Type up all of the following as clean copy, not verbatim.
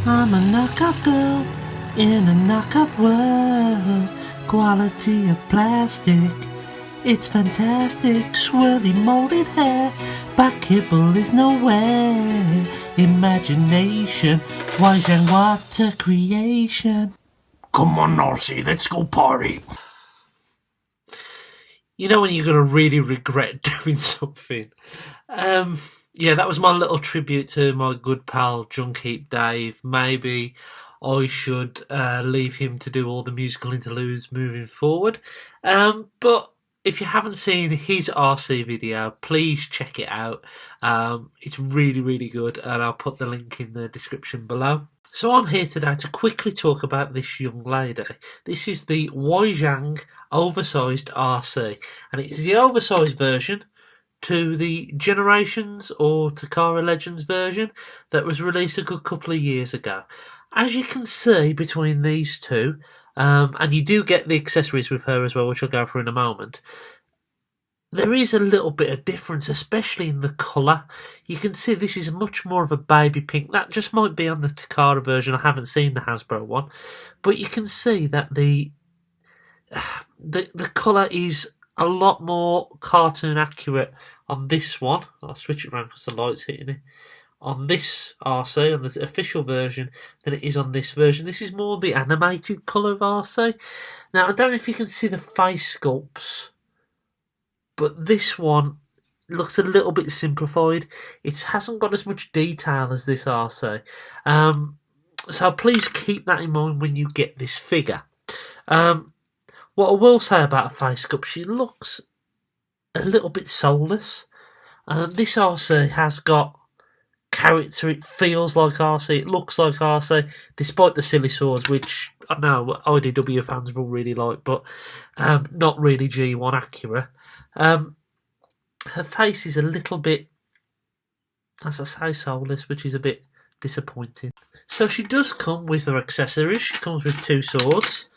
I'm a knockoff girl in a knockoff world. Quality of plastic, it's fantastic. Swirly molded hair, but kibble is no way. Imagination, Wei Jiang water creation. Come on, Arcee, let's go party. You know when you're going to really regret doing something. Yeah, that was my little tribute to my good pal Junkeep Dave. Maybe I should leave him to do all the musical interludes moving forward. But if you haven't seen his Arcee video, please check it out. It's really, really good, and I'll put the link in the description below. So I'm here today to quickly talk about this young lady. This is the Wei Jiang oversized Arcee, and it's the oversized version to the Generations or Takara Legends version that was released a good couple of years ago. As you can see between these two, and you do get the accessories with her as well, which I'll go through in a moment, there is a little bit of difference, especially in the colour. You can see this is much more of a baby pink. That just might be on the Takara version. I haven't seen the Hasbro one. But you can see that the colour is a lot more cartoon accurate on this one. I'll switch it around because the light's hitting it. On this Arcee, on the official version, than it is on this version. This is more the animated colour of Arcee. Now, I don't know if you can see the face sculpts, but this one looks a little bit simplified. It hasn't got as much detail as this Arcee. So please keep that in mind when you get this figure. What I will say about a face sculpt, she looks a little bit soulless. This Arcee has got character. It feels like Arcee. It looks like Arcee, despite the silly swords, which I know IDW fans will really like, but not really G1 accurate. Her face is a little bit, as I say, soulless, which is a bit disappointing. So she does come with her accessories. She comes with two swords.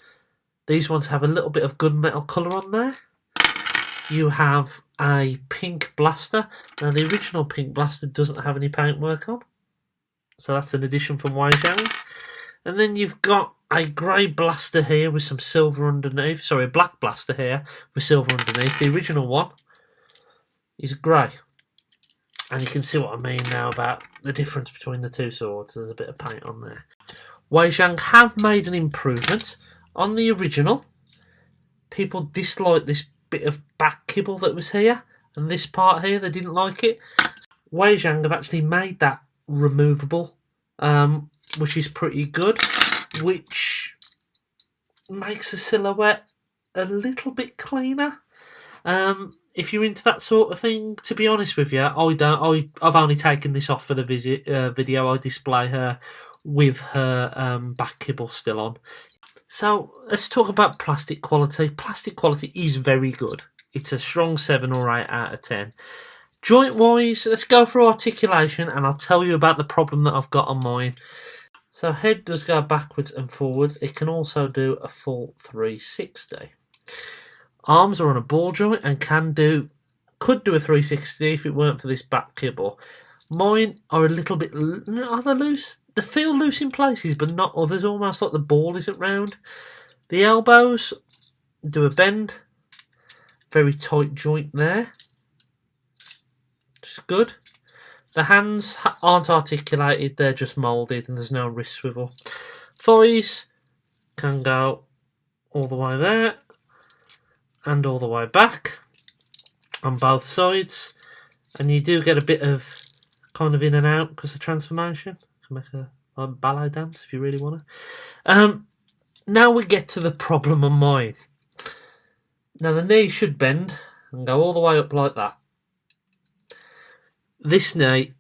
These ones have a little bit of gunmetal colour on there. You have a pink blaster. Now the original pink blaster doesn't have any paintwork on, so that's an addition from Wei Jiang. And then you've got a grey blaster here with some silver underneath. Sorry, a black blaster here with silver underneath. The original one is grey. And you can see what I mean now about the difference between the two swords. There's a bit of paint on there. Wei Jiang have made an improvement. On the original, people disliked this bit of back kibble that was here. And this part here, they didn't like it. Wei Jiang have actually made that removable, which is pretty good, which makes the silhouette a little bit cleaner. If you're into that sort of thing, to be honest with you, I've only taken this off for the video. I display her with her back kibble still on. So let's talk about plastic quality. Plastic quality is very good. It's a strong 7 or 8 out of 10. Joint wise, let's go through articulation and I'll tell you about the problem that I've got on mine. So head does go backwards and forwards. It can also do a full 360. Arms are on a ball joint and could do a 360 if it weren't for this back kibble. Mine are a little bit, are they loose? They feel loose in places, but not others, almost like the ball isn't round. The elbows do a bend. Very tight joint there. Just good. The hands aren't articulated, they're just moulded and there's no wrist swivel. Thighs can go all the way there and all the way back on both sides. And you do get a bit of kind of in and out because of transformation. You can make a ballet dance if you really want to. Now we get to the problem on mine. Now the knee should bend and go all the way up like that. This knee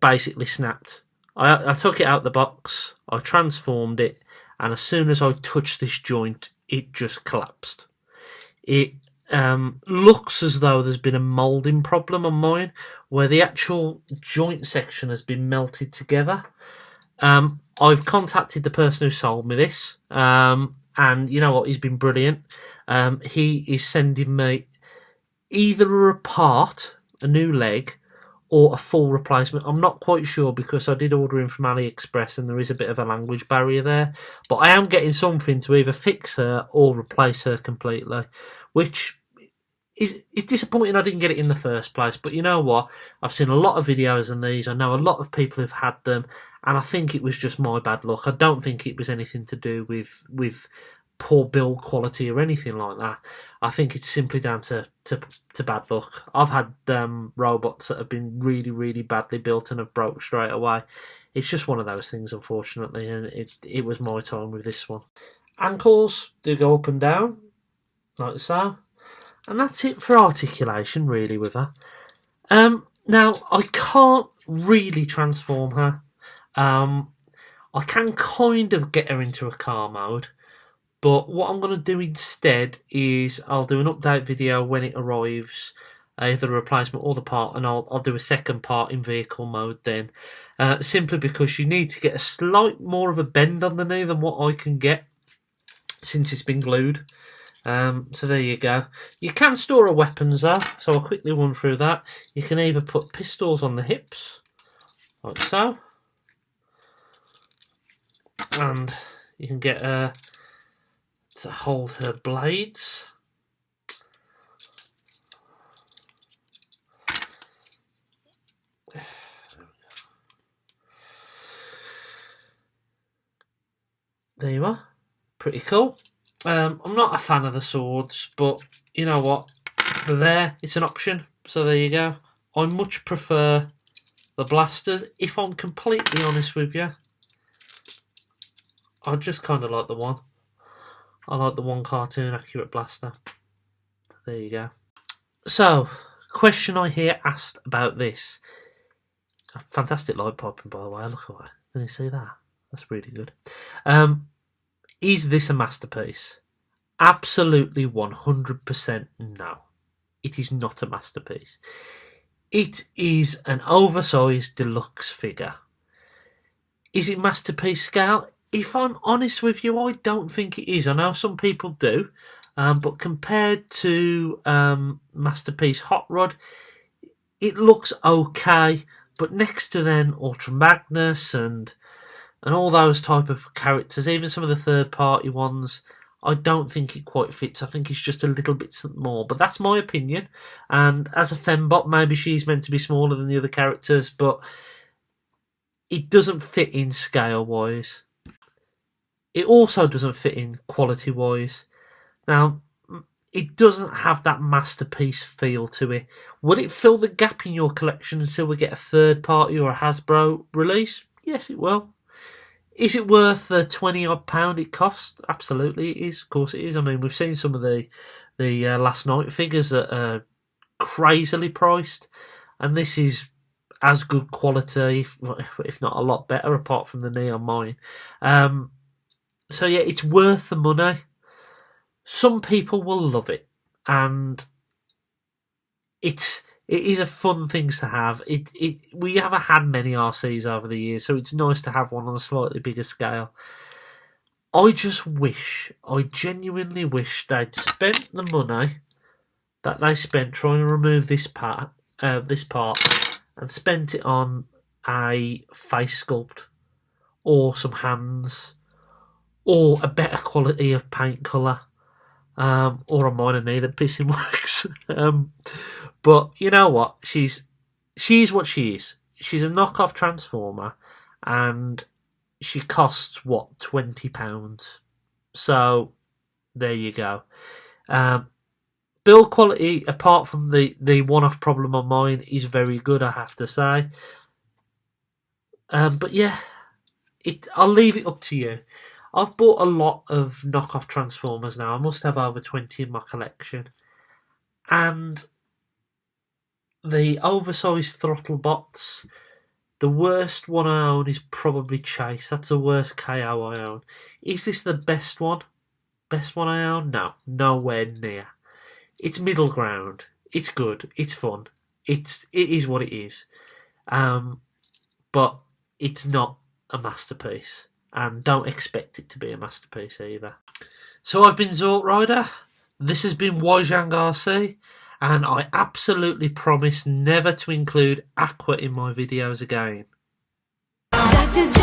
basically snapped. I took it out the box, I transformed it, and as soon as I touched this joint, it just collapsed. It looks as though there's been a moulding problem on mine, where the actual joint section has been melted together. I've contacted the person who sold me this, and you know what, he's been brilliant. He is sending me either a part, a new leg, or a full replacement. I'm not quite sure because I did order in from AliExpress and there is a bit of a language barrier there. But I am getting something to either fix her or replace her completely, which is disappointing I didn't get it in the first place. But you know what? I've seen a lot of videos on these. I know a lot of people who've had them, and I think it was just my bad luck. I don't think it was anything to do with poor build quality or anything like that. I think it's simply down to bad luck. I've had robots that have been really, really badly built and have broke straight away. It's just one of those things, unfortunately, and it was my time with this one. Ankles do go up and down, like so. And that's it for articulation, really, with her. Now, I can't really transform her. I can kind of get her into a car mode. But what I'm going to do instead is I'll do an update video when it arrives, either the replacement or the part, and I'll do a second part in vehicle mode then. Simply because you need to get a slight more of a bend on the knee than what I can get since it's been glued. So there you go. You can store her weapons though, so I'll quickly run through that. You can either put pistols on the hips, like so, and you can get her to hold her blades. There you are. Pretty cool. I'm not a fan of the swords, but you know what? They're there. It's an option. So there you go. I much prefer the blasters. If I'm completely honest with you, I just kind of like the one. I like the one cartoon accurate blaster. There you go. So, question I hear asked about this. A fantastic light piping, by the way. Look at that. Can you see that? That's really good. Is this a masterpiece? Absolutely 100% no. It is not a masterpiece. It is an oversized deluxe figure. Is it masterpiece scale? If I'm honest with you, I don't think it is. I know some people do, but compared to Masterpiece Hot Rod, it looks okay. But next to then Ultra Magnus and all those type of characters, even some of the third-party ones, I don't think it quite fits. I think it's just a little bit more. But that's my opinion. And as a fembot, maybe she's meant to be smaller than the other characters, but it doesn't fit in scale-wise. It also doesn't fit in quality-wise. Now, it doesn't have that masterpiece feel to it. Will it fill the gap in your collection until we get a third-party or a Hasbro release? Yes, it will. Is it worth the £20-odd it cost? Absolutely, it is. Of course, it is. I mean, we've seen some of the last night figures that are crazily priced, and this is as good quality, if not a lot better, apart from the neon mine. So yeah, it's worth the money. Some people will love it, and it is a fun thing to have. We haven't had many Arcees over the years, so it's nice to have one on a slightly bigger scale. I genuinely wish they'd spent the money that they spent trying to remove this part, and spent it on a face sculpt, or some hands, or a better quality of paint colour, or a minor knee that pissing works. But you know what? She's what she is. She's a knockoff Transformer, and she costs what, £20. So there you go. Build quality, apart from the one-off problem on mine, is very good, I have to say. But yeah, I'll leave it up to you. I've bought a lot of knockoff Transformers now. I must have over 20 in my collection. And the oversized throttle bots, the worst one I own is probably Chase. That's the worst KO I own. Is this the best one? Best one I own? No, nowhere near. It's middle ground. It's good. It's fun. It is what it is. But it's not a masterpiece. And don't expect it to be a masterpiece either. So I've been Zort Rider. This has been Wei Jiang Alcee. and I absolutely promise never to include Aqua in my videos again. Dr.